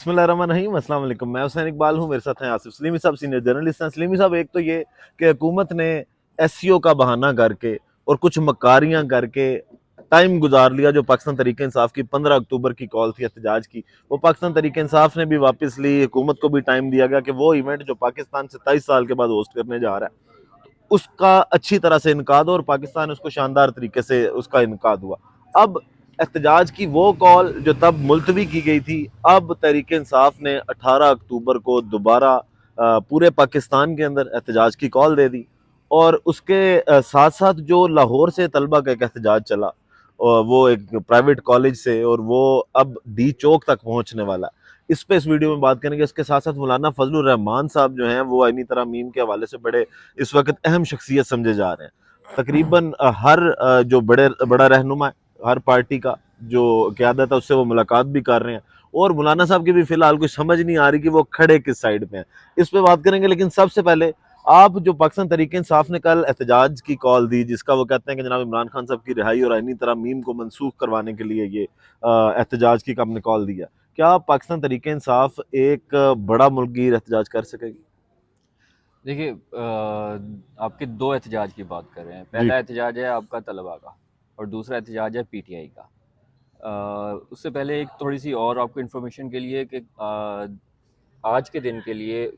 بسم اللہ الرحمن الرحیم، السلام علیکم۔ میں حسین اقبال ہوں، میرے ساتھ ہیں آصف سلیمی صاحب، سینئر جرنلسٹ ہیں۔ سلیمی صاحب، ایک تو یہ کہ حکومت نے ایس سی او کا بہانہ کر کے اور کچھ مکاریاں کر کے ٹائم گزار لیا، جو پاکستان تحریک انصاف کی 15 اکتوبر کی کال تھی احتجاج کی، وہ پاکستان تحریک انصاف نے بھی واپس لی۔ حکومت کو بھی ٹائم دیا گیا کہ وہ ایونٹ جو پاکستان 27 سال کے بعد ہوسٹ کرنے جا رہا ہے اس کا اچھی طرح سے انعقاد ہو، اور پاکستان اس کو شاندار طریقے سے اس کا انعقاد ہوا۔ اب احتجاج کی وہ کال جو تب ملتوی کی گئی تھی، اب تحریک انصاف نے 18 اکتوبر کو دوبارہ پورے پاکستان کے اندر احتجاج کی کال دے دی، اور اس کے ساتھ ساتھ جو لاہور سے طلبہ کا ایک احتجاج چلا، وہ ایک پرائیویٹ کالج سے، اور وہ اب ڈی چوک تک پہنچنے والا ہے۔ اس پہ اس ویڈیو میں بات کریں گے۔ اس کے ساتھ ساتھ مولانا فضل الرحمان صاحب جو ہیں، وہ آئینی ترامیم کے حوالے سے بڑے اس وقت اہم شخصیت سمجھے جا رہے ہیں۔ تقریباً ہر جو بڑا رہنما ہے ہر پارٹی کا، جو قیادت ہے، اس سے وہ ملاقات بھی کر رہے ہیں، اور مولانا صاحب کی بھی فی الحال کچھ سمجھ نہیں آ رہی کہ وہ کھڑے کس سائیڈ پہ ہیں۔ اس پہ بات کریں گے، لیکن سب سے پہلے آپ جو پاکستان تحریک انصاف نے کل احتجاج کی کال دی، جس کا وہ کہتے ہیں کہ جناب عمران خان صاحب کی رہائی اور آئینی ترامیم کو منسوخ کروانے کے لیے یہ احتجاج کی ہم نے کال دیا، کیا پاکستان تحریک انصاف ایک بڑا ملک گیر احتجاج کر سکے گی؟ دیکھیے، آپ کے دو احتجاج کی بات کر رہے ہیں۔ جی پہلا احتجاج ہے آپ کا طلباء کا، اور دوسرا احتجاج ہے پی ٹی آئی کا۔ اس سے پہلے ایک تھوڑی سی اور آپ کو انفارمیشن کے لیے کہ آج کے دن کے لیے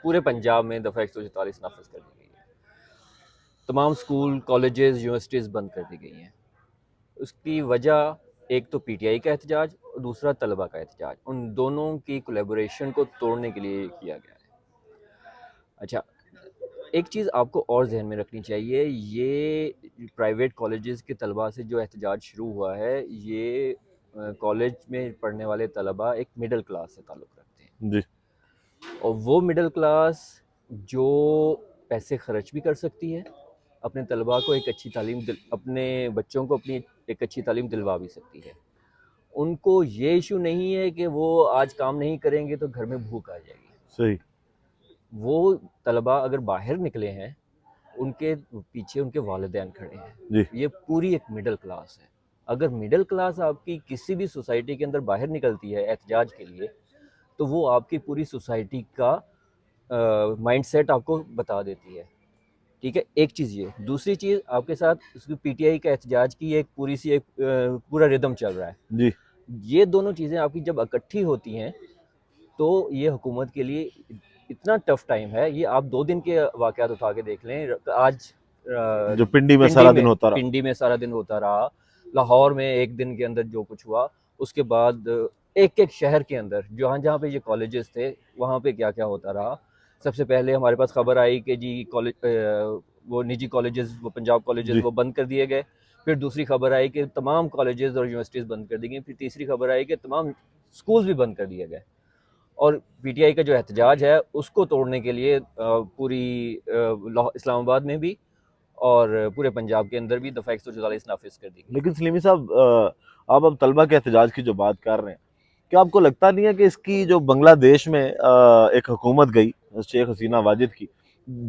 پورے پنجاب میں دفعہ 144 نافذ کر دی گئی ہے۔ تمام اسکول، کالجز، یونیورسٹیز بند کر دی گئی ہیں۔ اس کی وجہ ایک تو پی ٹی آئی کا احتجاج اور دوسرا طلباء کا احتجاج، ان دونوں کی کولیبوریشن کو توڑنے کے لیے کیا گیا ہے۔ اچھا، ایک چیز آپ کو اور ذہن میں رکھنی چاہیے، یہ پرائیویٹ کالجز کے طلباء سے جو احتجاج شروع ہوا ہے، یہ کالج میں پڑھنے والے طلباء ایک مڈل کلاس سے تعلق رکھتے ہیں، جی اور وہ مڈل کلاس جو پیسے خرچ بھی کر سکتی ہے، اپنے طلباء کو ایک اچھی تعلیم اپنے بچوں کو اپنی ایک اچھی تعلیم دلوا بھی سکتی ہے۔ ان کو یہ ایشو نہیں ہے کہ وہ آج کام نہیں کریں گے تو گھر میں بھوک آ جائے گی۔ صحیح۔ وہ طلباء اگر باہر نکلے ہیں، ان کے پیچھے ان کے والدین کھڑے ہیں۔ جی یہ پوری ایک مڈل کلاس ہے۔ اگر مڈل کلاس آپ کی کسی بھی سوسائٹی کے اندر باہر نکلتی ہے احتجاج کے لیے، تو وہ آپ کی پوری سوسائٹی کا مائنڈ سیٹ آپ کو بتا دیتی ہے۔ ٹھیک ہے، ایک چیز یہ۔ دوسری چیز، آپ کے ساتھ اس کی پی ٹی آئی کا احتجاج کی ایک پورا ردم چل رہا ہے۔ جی یہ دونوں چیزیں آپ کی جب اکٹھی ہوتی ہیں تو یہ حکومت کے لیے اتنا ٹف ٹائم ہے۔ یہ آپ 2 دن کے واقعات اٹھا کے دیکھ لیں۔ آج جو پنڈی میں سارا دن ہوتا رہا۔ پنڈی میں سارا دن ہوتا رہا، لاہور میں ایک دن کے اندر جو کچھ ہوا، اس کے بعد ایک ایک شہر کے اندر جہاں جہاں پہ یہ کالجز تھے وہاں پہ کیا کیا ہوتا رہا۔ سب سے پہلے ہمارے پاس خبر آئی کہ جی کالج، وہ نجی کالجز، وہ پنجاب کالجز جی وہ بند کر دیے گئے۔ پھر دوسری خبر آئی کہ تمام کالجز اور یونیورسٹیز بند کر دی گئی۔ پھر تیسری خبر آئی کہ تمام اسکولز بھی بند کر دیے گئے۔ اور پی ٹی آئی کا جو احتجاج ہے اس کو توڑنے کے لیے پوری اسلام آباد میں بھی اور پورے پنجاب کے اندر بھی دفعہ 144 نافذ کر دی گئی۔ لیکن سلیمی صاحب، آپ اب طلبہ کے احتجاج کی جو بات کر رہے ہیں، کیا آپ کو لگتا نہیں ہے کہ اس کی جو بنگلہ دیش میں ایک حکومت گئی شیخ حسینہ واجد کی،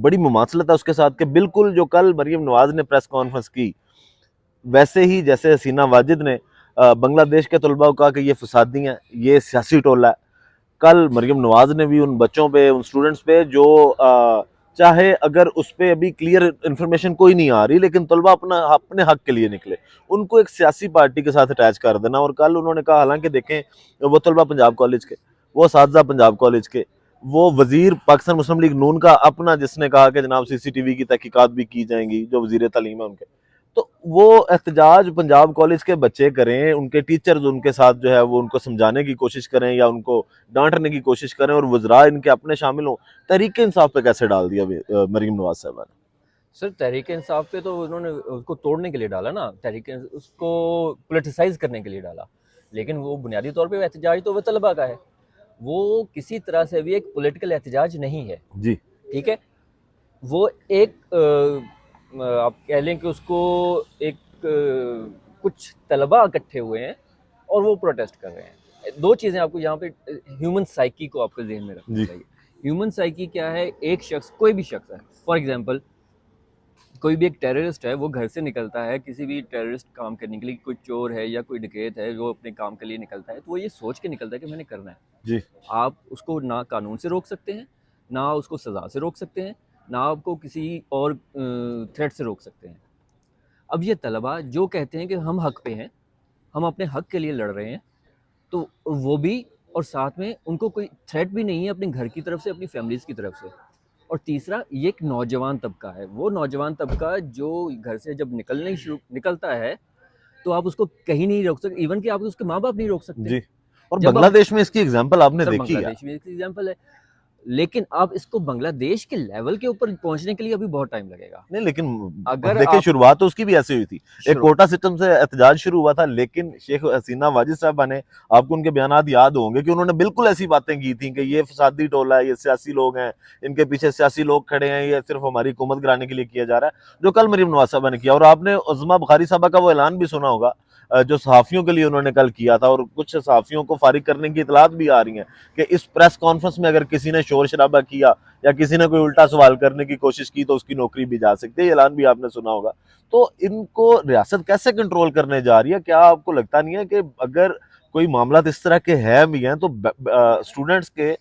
بڑی مماثلت ہے اس کے ساتھ؟ کہ بالکل جو کل مریم نواز نے پریس کانفرنس کی، ویسے ہی جیسے حسینہ واجد نے بنگلہ دیش کے طلباء کو کہا کہ یہ فسادی ہیں، یہ سیاسی ٹولہ ہے، کل مریم نواز نے بھی ان بچوں پہ، ان سٹوڈنٹس پہ جو چاہے اگر اس پہ ابھی کلیئر انفارمیشن کوئی نہیں آ رہی، لیکن طلباء اپنے حق کے لیے نکلے، ان کو ایک سیاسی پارٹی کے ساتھ اٹیچ کر دینا۔ اور کل انہوں نے کہا، حالانکہ دیکھیں وہ طلباء پنجاب کالج کے، وہ اساتذہ پنجاب کالج کے، وہ وزیر پاکستان مسلم لیگ نون کا اپنا، جس نے کہا کہ جناب سی سی ٹی وی کی تحقیقات بھی کی جائیں گی، جو وزیر تعلیم ہے ان کے، تو وہ احتجاج پنجاب کالج کے بچے کریں، ان کے ٹیچرز ان کے ساتھ جو ہے وہ ان کو سمجھانے کی کوشش کریں یا ان کو ڈانٹنے کی کوشش کریں، اور وزراء ان کے اپنے شامل ہوں، تحریک انصاف پہ کیسے ڈال دیا مریم نواز صاحبہ نے؟ سر، تحریک انصاف پہ تو انہوں نے اس کو توڑنے کے لیے ڈالا نا، اس کو پولیٹیسائز کرنے کے لیے ڈالا، لیکن وہ بنیادی طور پہ احتجاج تو وہ طلباء کا ہے، وہ کسی طرح سے بھی ایک پولیٹیکل احتجاج نہیں ہے۔ جی ٹھیک ہے، وہ ایک آپ کہہ لیں کہ اس کو ایک کچھ طلباء اکٹھے ہوئے ہیں اور وہ پروٹیسٹ کر رہے ہیں۔ دو چیزیں آپ کو یہاں پہ ہیومن سائیکی کو آپ کو ذہن میں رکھنا جی چاہیے۔ ہیومن سائیکی کیا ہے؟ ایک شخص، کوئی بھی شخص ہے، فار ایگزامپل کوئی بھی ایک ٹیررسٹ ہے وہ گھر سے نکلتا ہے کسی بھی ٹیررسٹ کام کرنے کے لیے, کوئی چور ہے یا کوئی ڈکیت ہے جو اپنے کام کے لیے نکلتا ہے, تو وہ یہ سوچ کے نکلتا ہے کہ میں نے کرنا ہے. جی آپ اس کو نہ قانون سے روک سکتے ہیں, نہ اس کو سزا سے روک سکتے ہیں, نہ آپ کو کسی اور تھریٹ سے روک سکتے ہیں. اب یہ طلباء جو کہتے ہیں کہ ہم حق پہ ہیں, ہم اپنے حق کے لیے لڑ رہے ہیں, تو وہ بھی, اور ساتھ میں ان کو کوئی تھریٹ بھی نہیں ہے اپنے گھر کی طرف سے, اپنی فیملیز کی طرف سے. اور تیسرا, یہ ایک نوجوان طبقہ ہے, وہ نوجوان طبقہ جو گھر سے جب نکلتا ہے تو آپ اس کو کہیں نہیں روک سکتے, ایون کہ آپ اس کے ماں باپ نہیں روک سکتے. جی, اور جب بنگلہ دیش میں اس کی ایگزامپل آپ نے سر دیکھی بنگلہ ہے. دیش میں ایک ایگزامپل ہے, لیکن آپ اس کو بنگلہ دیش کے لیول کے اوپر پہنچنے کے لیے ابھی بہت ٹائم لگے گا. نہیں لیکن اگر دیکھیں آپ شروعات تو اس کی بھی ایسی ہوئی تھی, ایک شروع کوٹا سسٹم سے احتجاج شروع ہوا تھا, لیکن شیخ حسینہ واجد صاحبہ نے, آپ کو ان کے بیانات یاد ہوں گے کہ انہوں نے بالکل ایسی باتیں کی تھیں کہ یہ فسادی ٹولہ ہے, یہ سیاسی لوگ ہیں, ان کے پیچھے سیاسی لوگ کھڑے ہیں, یہ صرف ہماری حکومت گرانے کے لیے کیا جا رہا ہے, جو کل مریم نواز صاحبہ نے کیا. اور آپ نے عظمیٰ بخاری صاحبہ کا وہ اعلان بھی سنا ہوگا جو صحافیوں کے لیے انہوں نے کل کیا تھا, اور کچھ صحافیوں کو فارغ کرنے کی اطلاعات بھی آ رہی ہیں کہ اس پریس کانفرنس میں اگر کسی نے شور شرابہ کیا یا کسی نے کوئی الٹا سوال کرنے کی کوشش کی تو اس کی نوکری بھی جا سکتی ہے. یہ اعلان بھی آپ نے سنا ہوگا. تو ان کو ریاست کیسے کنٹرول کرنے جا رہی ہے؟ کیا آپ کو لگتا نہیں ہے کہ اگر کوئی معاملات اس طرح کے ہیں بھی ہیں تو اسٹوڈنٹس کے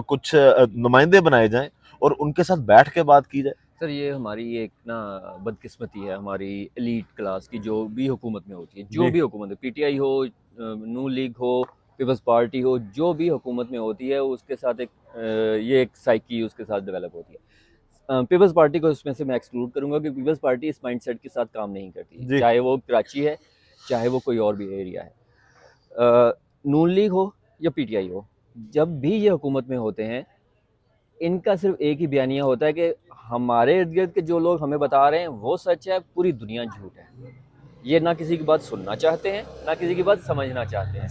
کچھ نمائندے بنائے جائیں اور ان کے ساتھ بیٹھ کے بات کی جائے؟ سر یہ ہماری ایک نا بدقسمتی ہے ہماری ایلیٹ کلاس کی, جو بھی حکومت میں ہوتی ہے, جو بھی حکومت ہے, پی ٹی آئی ہو, نون لیگ ہو, پیپلز پارٹی ہو, جو بھی حکومت میں ہوتی ہے اس کے ساتھ ایک یہ ایک سائیکی اس کے ساتھ ڈیولپ ہوتی ہے. پیپلز پارٹی کو اس میں سے میں ایکسکلوڈ کروں گا کہ پیپلز پارٹی اس مائنڈ سیٹ کے ساتھ کام نہیں کرتی, چاہے وہ کراچی ہے, چاہے وہ کوئی اور بھی ایریا ہے. نون لیگ ہو یا پی ٹی آئی ہو, جب بھی یہ حکومت میں ہوتے ہیں ان کا صرف ایک ہی بیانیہ ہوتا ہے کہ ہمارے ارد گرد کے جو لوگ ہمیں بتا رہے ہیں وہ سچ ہے, پوری دنیا جھوٹ ہے. یہ نہ کسی کی بات سننا چاہتے ہیں, نہ کسی کی بات سمجھنا چاہتے ہیں.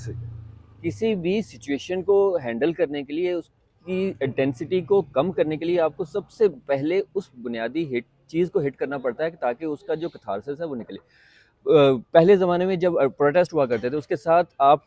کسی بھی سچویشن کو ہینڈل کرنے کے لیے, اس کی انٹینسٹی کو کم کرنے کے لیے آپ کو سب سے پہلے اس بنیادی چیز کو ہٹ کرنا پڑتا ہے تاکہ اس کا جو کتھارسس ہے وہ نکلے. پہلے زمانے میں جب پروٹیسٹ ہوا کرتے تھے اس کے ساتھ آپ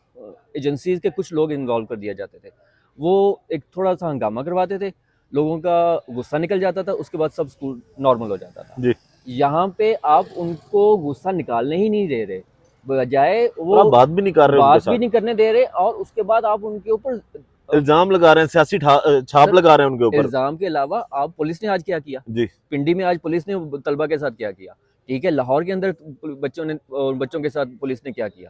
ایجنسیز کے کچھ لوگ انوالو کر دیا جاتے تھے, وہ ایک تھوڑا سا ہنگامہ کرواتے تھے, لوگوں کا غصہ نکل جاتا تھا, اس کے بعد سب اسکول نارمل ہو جاتا تھا. یہاں پہ آپ ان کو غصہ نکالنے ہی نہیں دے رہے, بجائے وہ بات بھی نہیں کر رہے, بات بھی نہیں کرنے دے رہے, اور اس کے بعد آپ ان کے اوپر الزام لگا رہے ہیں, سیاسی چھاپ لگا رہے ہیں ان کے اوپر. الزام کے علاوہ آپ پولیس نے آج کیا کیا, جی پنڈی میں آج پولیس نے طلبہ کے ساتھ کیا کیا, ٹھیک ہے, لاہور کے اندر بچوں کے ساتھ پولیس نے کیا کیا.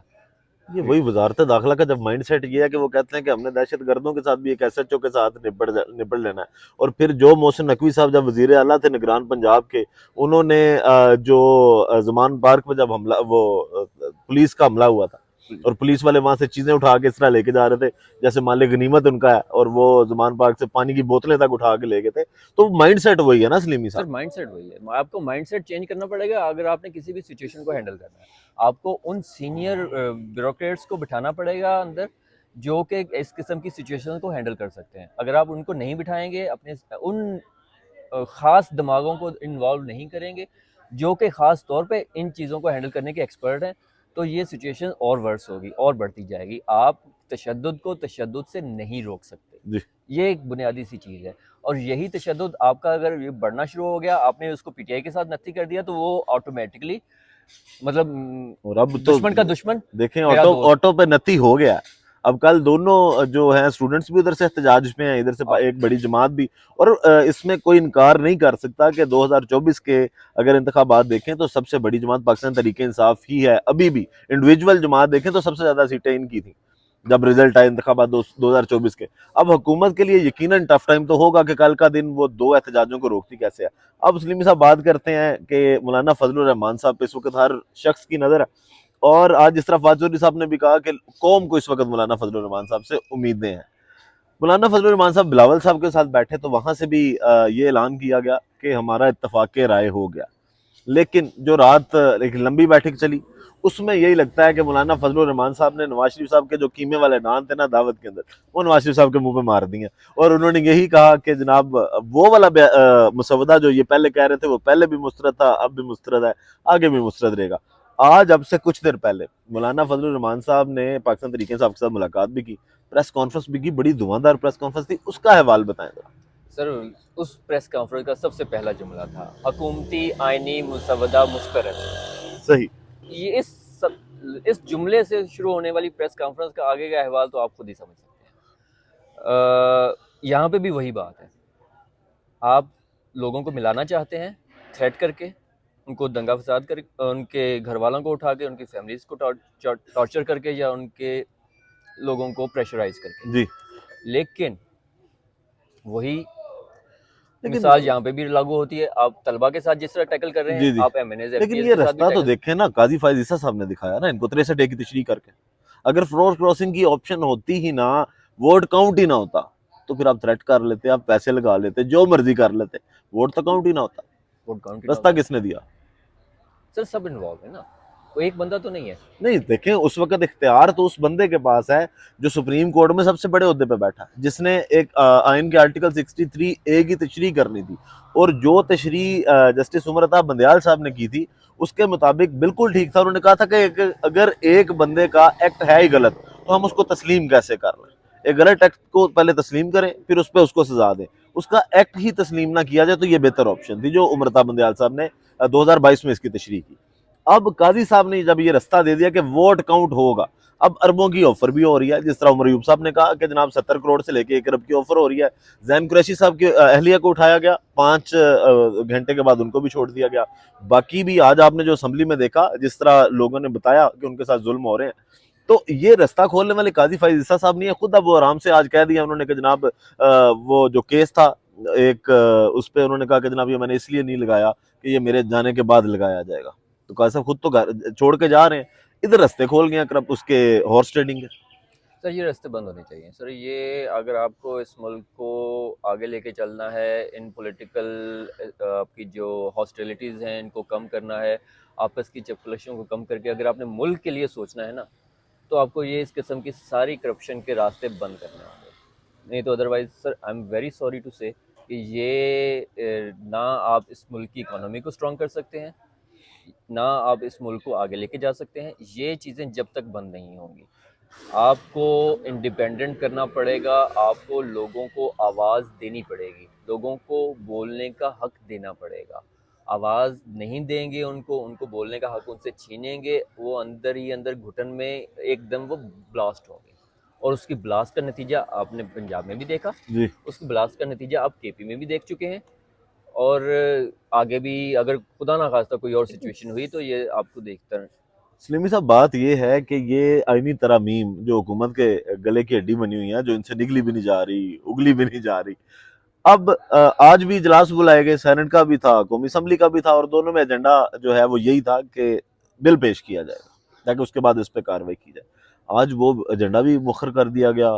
یہ وہی وزارت داخلہ کا جب مائنڈ سیٹ یہ ہے کہ وہ کہتے ہیں کہ ہم نے دہشت گردوں کے ساتھ بھی ایک ایس ایچ او کے ساتھ نبڑ لینا ہے. اور پھر جو محسن نقوی صاحب جب وزیر اعلیٰ تھے نگران پنجاب کے, انہوں نے جو زمان پارک میں جب حملہ, وہ پولیس کا حملہ ہوا تھا اور پولیس والے وہاں سے چیزیں اٹھا کے اس طرح لے کے جا رہے تھے جیسے مال غنیمت ان کا ہے, اور وہ زمان پارک سے پانی کی بوتلیں تک اٹھا کے لے گئے تھے. تو مائنڈ سیٹ وہی ہے نا سلیمی سر, صاحب؟ مائنڈ سیٹ وہی ہے. آپ کو مائنڈ سیٹ چینج کرنا پڑے گا اگر آپ نے کسی بھی سچویشن کو ہینڈل کرنا ہے. آپ کو ان سینئر بیوروکریٹس کو بٹھانا پڑے گا اندر جو کہ اس قسم کی سچویشن کو ہینڈل کر سکتے ہیں. اگر آپ ان کو نہیں بٹھائیں گے, اپنے ان خاص دماغوں کو انوالو نہیں کریں گے جو کہ خاص طور پہ ان چیزوں کو ہینڈل کرنے کے ایکسپرٹ ہیں, تو یہ سچویشن اور ورس ہوگی اور بڑھتی جائے گی. آپ تشدد کو تشدد سے نہیں روک سکتے, یہ ایک بنیادی سی چیز ہے. اور یہی تشدد آپ کا اگر یہ بڑھنا شروع ہو گیا, آپ نے اس کو پی ٹی آئی کے ساتھ نتھی کر دیا, تو وہ آٹومیٹکلی مطلب اور اب تو دشمن کا دشمن دیکھیں آٹو پہ نتی ہو گیا. اب کل دونوں جو ہیں اسٹوڈنٹس بھی ادھر سے احتجاج میں ہیں, ادھر سے ایک بڑی جماعت بھی. اور اس میں کوئی انکار نہیں کر سکتا کہ 2024 کے اگر انتخابات دیکھیں تو سب سے بڑی جماعت پاکستان تحریک انصاف ہی ہے. ابھی بھی انڈیویجول جماعت دیکھیں تو سب سے زیادہ سیٹیں ان کی تھیں جب رزلٹ آئے انتخابات 2024 کے. اب حکومت کے لیے یقیناً ٹف ٹائم تو ہوگا کہ کل کا دن وہ دو احتجاجوں کو روکتی کیسے ہے. اب سلیمی صاحب بات کرتے ہیں کہ مولانا فضل الرحمان صاحب پہ اس وقت ہر شخص کی نظر ہے, اور آج جس طرح فاضل چودھری صاحب نے بھی کہا کہ قوم کو اس وقت مولانا فضل الرحمان صاحب سے امیدیں ہیں. مولانا فضل الرحمان صاحب بلاول صاحب کے ساتھ بیٹھے تو وہاں سے بھی یہ اعلان کیا گیا کہ ہمارا اتفاق رائے ہو گیا, لیکن جو رات ایک لمبی بیٹھک چلی اس میں یہی لگتا ہے کہ مولانا فضل الرحمان صاحب نے نواز شریف صاحب کے جو قیمے والے نان تھے نا دعوت کے اندر, وہ نواز شریف صاحب کے منہ پہ مار دیے, اور انہوں نے یہی کہا کہ جناب وہ والا مسودہ جو یہ پہلے کہہ رہے تھے وہ پہلے بھی مسترد تھا, اب بھی مسترد ہے, آگے بھی مسترد رہے گا. آج اب سے کچھ دیر پہلے مولانا فضل الرحمان صاحب نے پاکستان تحریک انصاف کے ساتھ ملاقات بھی کی, پریس کانفرنس بھی کی, بڑی دھواں دار پریس کانفرنس تھی, اس کا احوال بتائیں ذرا. سر اس پریس کانفرنس کا سب سے پہلا جملہ تھا حکومتی آئینی مسودہ مسترد. صحیح. یہ اس جملے سے شروع ہونے والی پریس کانفرنس کا آگے کا احوال تو آپ خود ہی سمجھ سکتے ہیں. یہاں پہ بھی وہی بات ہے, آپ لوگوں کو ملانا چاہتے ہیں تھریٹ کر کے, ان کو دنگا فساد کر کے, ان کے گھر والوں کو اٹھا کے, ان کی فیملیز کو ٹارچر کر کے, یا ان کے لوگوں کو پریشرائز کر کے. جی لیکن وہی لیکن مثال یہاں پہ بھی لاگو ہوتی ہے. آپ طلبہ کے ساتھ جس طرح ٹیکل کر رہے جی ہیں, جی آپ M N As M P لیکن ایس یہ کے ساتھ بھی رستہ تو ٹیکل. دیکھیں نا, قاضی فائز عیسیٰ صاحب نے دکھایا نا ان کو 63 اے کی تشریح کر کے. اگر فلور کراسنگ کی آپشن ہوتی ہی نہ, ووٹ کاؤنٹ ہی نہ ہوتا, تو پھر آپ تھریٹ کر لیتے, آپ پیسے لگا لیتے, جو مرضی کر لیتے, ووٹ تو کاؤنٹ ہی نہ ہوتا. ووٹ کاؤنٹ رستہ کس نے دیا؟ سر سب انوالو ہے نا, کوئی ایک بندہ تو نہیں ہے. نہیں دیکھیں, اس وقت اختیار تو اس بندے کے پاس ہے جو سپریم کورٹ میں سب سے بڑے عہدے پہ بیٹھا ہے, جس نے ایک آئین کے آرٹیکل 63 اے کی تشریح کرنی تھی, اور جو تشریح جسٹس عمر عطا بندیال صاحب نے کی تھی اس کے مطابق بالکل ٹھیک تھا. انہوں نے کہا تھا کہ اگر ایک بندے کا ایکٹ ہے ہی غلط تو ہم اس کو تسلیم کیسے کر لیں. ایک غلط ایکٹ کو پہلے تسلیم کریں, پھر اس پہ اس کو سزا دیں. اس کا ایکٹ ہی تسلیم نہ کیا جائے تو یہ بہتر آپشن تھی جو عمر عطا بندیال صاحب نے 2022 میں اس کی تشریح کی. اب قاضی صاحب نے جب یہ رستہ دے دیا کہ ووٹ کاؤنٹ ہوگا, اب اربوں کی آفر بھی ہو رہی ہے, جس طرح عمر ایوب صاحب نے کہا کہ جناب 70 کروڑ سے لے کے 1 ارب کی آفر ہو رہی ہے. زین قریشی صاحب کی اہلیہ کو اٹھایا گیا, 5 گھنٹے کے بعد ان کو بھی چھوڑ دیا گیا. باقی بھی آج آپ نے جو اسمبلی میں دیکھا, جس طرح لوگوں نے بتایا کہ ان کے ساتھ ظلم ہو رہے ہیں, تو یہ رستہ کھولنے والے قاضی فائز عیسیٰ صاحب نہیں ہے خود. اب وہ آرام سے آج کہہ دیا انہوں نے کہ جناب وہ جو کیس تھا ایک, اس پہ انہوں نے کہا کہ جناب یہ میں نے اس لیے نہیں لگایا کہ یہ میرے جانے کے بعد لگایا جائے گا. تو قاضی صاحب خود تو چھوڑ کے جا رہے ہیں, ادھر رستے کھول گئے ہیں اس کے ہارس ٹریڈنگ کے. سر یہ راستے بند ہونے چاہیے. سر یہ اگر آپ کو اس ملک کو آگے لے کے چلنا ہے, ان پولیٹیکل آپ کی جو ہاسٹیلٹیز ہیں ان کو کم کرنا ہے, آپس کی چپکلشوں کو کم کر کے اگر آپ نے ملک کے لیے سوچنا ہے نا, تو آپ کو یہ اس قسم کی ساری کرپشن کے راستے بند کرنے ہوں گے. نہیں تو otherwise sir I am very sorry to say کہ یہ نہ آپ اس ملک کی اکانومی کو اسٹرانگ کر سکتے ہیں, نہ آپ اس ملک کو آگے لے کے جا سکتے ہیں. یہ چیزیں جب تک بند نہیں ہوں گی, آپ کو انڈیپینڈنٹ کرنا پڑے گا, آپ کو لوگوں کو آواز دینی پڑے گی, لوگوں کو بولنے کا حق دینا پڑے گا. آواز نہیں دیں گے ان کو بولنے کا حق ان سے چھینیں گے, وہ اندر ہی اندر گھٹن میں ایک دم وہ بلاسٹ ہوں گے. اور اس کی بلاسٹ کا نتیجہ آپ نے پنجاب میں بھی دیکھا, جی اس کی بلاسٹ کا نتیجہ آپ کے پی میں بھی دیکھ چکے ہیں, اور آگے بھی اگر خدا نہ خواستہ کوئی اور سچویشن ہوئی تو یہ آپ کو دیکھتا ہے. سلیمی صاحب, بات یہ ہے کہ یہ آئینی ترامیم جو حکومت کے گلے کی ہڈی بنی ہوئی ہیں, جو ان سے نگلی بھی نہیں جا رہی, اگلی بھی نہیں جا رہی, اب آج بھی اجلاس بلائے گئے, سینٹ کا بھی تھا, قومی اسمبلی کا بھی تھا, اور دونوں میں ایجنڈا جو ہے وہ یہی تھا کہ بل پیش کیا جائے گا تاکہ اس کے بعد اس پہ کارروائی کی جائے. آج وہ ایجنڈا بھی مؤخر کر دیا گیا.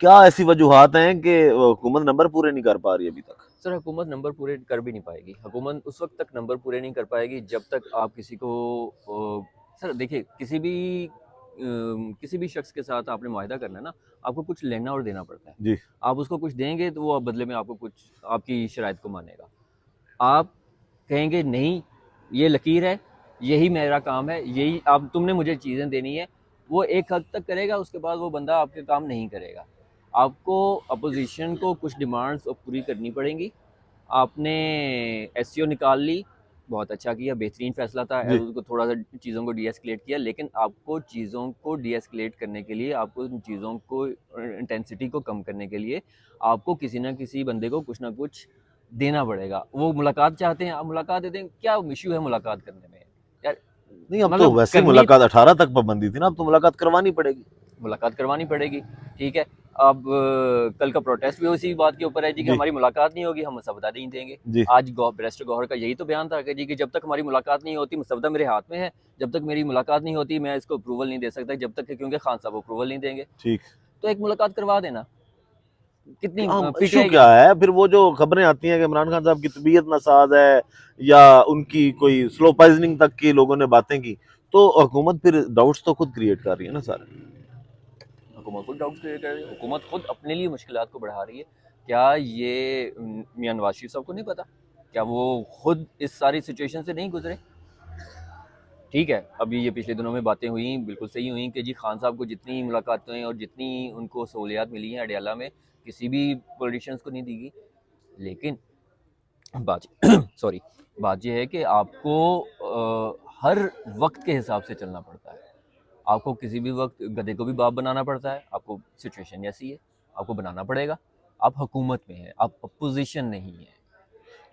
کیا ایسی وجوہات ہیں کہ حکومت نمبر پورے نہیں کر پا رہی ابھی تک؟ سر حکومت نمبر پورے کر بھی نہیں پائے گی. حکومت اس وقت تک نمبر پورے نہیں کر پائے گی جب تک آپ کسی کو سر دیکھیے, کسی بھی شخص کے ساتھ آپ نے معاہدہ کرنا ہے نا, آپ کو کچھ لینا اور دینا پڑتا ہے. جی آپ اس کو کچھ دیں گے تو وہ بدلے میں آپ کو کچھ آپ کی شرائط کو مانے گا. آپ کہیں گے نہیں یہ لکیر ہے, یہی میرا کام ہے, یہی آپ تم نے مجھے چیزیں دینی ہے, وہ ایک حد تک کرے گا, اس کے بعد وہ بندہ آپ کے کام نہیں کرے گا. آپ کو اپوزیشن کو کچھ ڈیمانڈز پوری کرنی پڑیں گی. آپ نے ایس سی او نکال لی, بہت اچھا کیا, بہترین فیصلہ تھا, جی اس کو تھوڑا سا چیزوں کو ڈی ایسکلیٹ کیا, لیکن آپ کو چیزوں کو ڈی ایسکلیٹ کرنے کے لیے, آپ کو ان چیزوں کو انٹینسٹی کو کم کرنے کے لیے آپ کو کسی نہ کسی بندے کو کچھ نہ کچھ دینا پڑے گا. وہ ملاقات چاہتے ہیں, آپ ملاقات دے دیں, کیا ایشو ہے ملاقات کرنے میں یار؟ نہیں, اب تو مطلب ویسے ملاقات 18 تک پابندی تھی نا, اب تو ملاقات کروانی پڑے گی. ملاقات کروانی پڑے گی, ٹھیک ہے. اب کل کا پروٹیسٹ بھی اسی بات کے اوپر ہے جی کہ جی ہماری ملاقات نہیں ہوگی, ہم مسودہ نہیں دیں گے. جی آج بیرسٹر گوہر کا یہی تو بیان تھا کہ جی کہ جب تک ہماری ملاقات نہیں ہوتی, مسودہ میرے ہاتھ میں ہے, جب تک میری ملاقات نہیں ہوتی میں اس کو اپروول نہیں دے سکتا, جب تک کہ کیونکہ خان صاحب اپروول نہیں دیں گے. ٹھیک. تو ایک ملاقات کروا دینا. کتنی پی ٹی ایشو آئی کیا ہے پھر؟ وہ جو خبریں آتی ہیں کہ عمران خان صاحب کی طبیعت ناساز ہے یا ان کی کوئی سلو پائزننگ تک کی لوگوں نے باتیں کی, تو حکومت پھر ڈاؤٹس تو خود کریٹ کر رہی ہے نا سارے. حکومت خود ڈاؤٹ کریٹ کر رہی ہے, حکومت خود اپنے لیے مشکلات کو بڑھا رہی ہے. کیا یہ میاں نواز شریف صاحب کو نہیں پتا؟ کیا وہ خود اس ساری سچویشن سے نہیں گزرے؟ ٹھیک ہے، ابھی یہ پچھلے دنوں میں باتیں ہوئیں، بالکل صحیح ہوئیں کہ جی خان صاحب کو جتنی ملاقاتیں اور جتنی ان کو سہولیات ملی ہیں اڈیالہ میں کسی بھی پولیٹیشینس کو نہیں دی گئی. لیکن بات سوری بات یہ ہے کہ آپ کو ہر وقت کے حساب سے چلنا پڑتا ہے. آپ کو کسی بھی وقت گدھے کو بھی باپ بنانا پڑتا ہے. آپ کو سچویشن ایسی ہے، آپ کو بنانا پڑے گا. آپ حکومت میں ہیں، آپ اپوزیشن نہیں ہیں.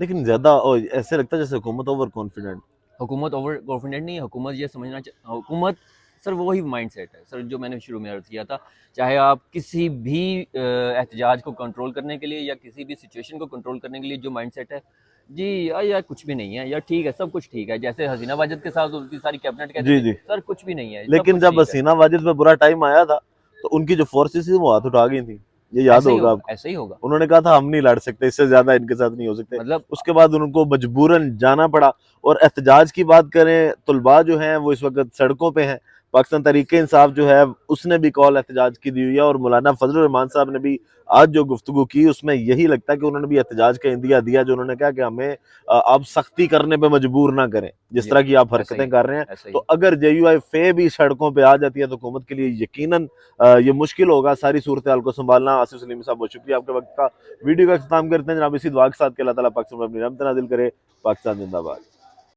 لیکن زیادہ ایسے لگتا ہے جیسے حکومت اوور کانفیڈنٹ. حکومت اوور کانفیڈنٹ نہیں ہے. حکومت یہ سمجھنا حکومت سر وہی مائنڈ سیٹ ہے سر جو میں نے شروع میں عرض کیا تھا. چاہے آپ کسی بھی احتجاج کو کنٹرول کرنے کے لیے یا کسی بھی سچویشن کو کنٹرول کرنے کے لیے جو مائنڈ سیٹ ہے جی یار کچھ بھی نہیں ہے، یار ٹھیک ہے سب کچھ ٹھیک ہے. جیسے حسینہ واجد کے ساتھ ان کی ساری کیبنٹ کہتے جی تھے جی. سر کچھ بھی نہیں ہے، سب لیکن کچھ جب ٹھیک ہے. حسینہ واجد پہ برا ٹائم آیا تھا تو ان کی جو فورسز تھی وہ ہاتھ اٹھا گئی تھیں. یہ یاد ایسے ہی ہوگا آپ ہوگا، کو. ایسے ہی ہوگا. انہوں نے کہا تھا ہم نہیں لڑ سکتے، اس سے زیادہ ان کے ساتھ نہیں ہو سکتے. مطلب اس کے بعد ان کو مجبوراً جانا پڑا. اور احتجاج کی بات کریں، طلباء جو ہیں وہ اس وقت سڑکوں پہ ہیں. پاکستان تحریک انصاف جو ہے اس نے بھی کال احتجاج کی دی ہوئی ہے، اور مولانا فضل الرحمان صاحب نے بھی آج جو گفتگو کی اس میں یہی لگتا ہے کہ انہوں نے بھی احتجاج کا عندیہ دیا، جو انہوں نے کہا کہ ہمیں آپ سختی کرنے پہ مجبور نہ کریں جس طرح کی آپ ایسا حرکتیں ہی کر رہے ہیں. ایسا ہی تو اگر جے یو آئی فے بھی سڑکوں پہ آ جاتی ہے تو حکومت کے لیے یقیناً یہ مشکل ہوگا ساری صورتحال کو سنبھالنا. آصف سلیمی صاحب بہت شکریہ آپ کے وقت کا. ویڈیو کا اختتام کرتے ہیں جناب اسی دعا کے ساتھ کہ اللہ تعالیٰ پاکستان پر اپنی رحمت نازل کرے. پاکستان زندہ باد.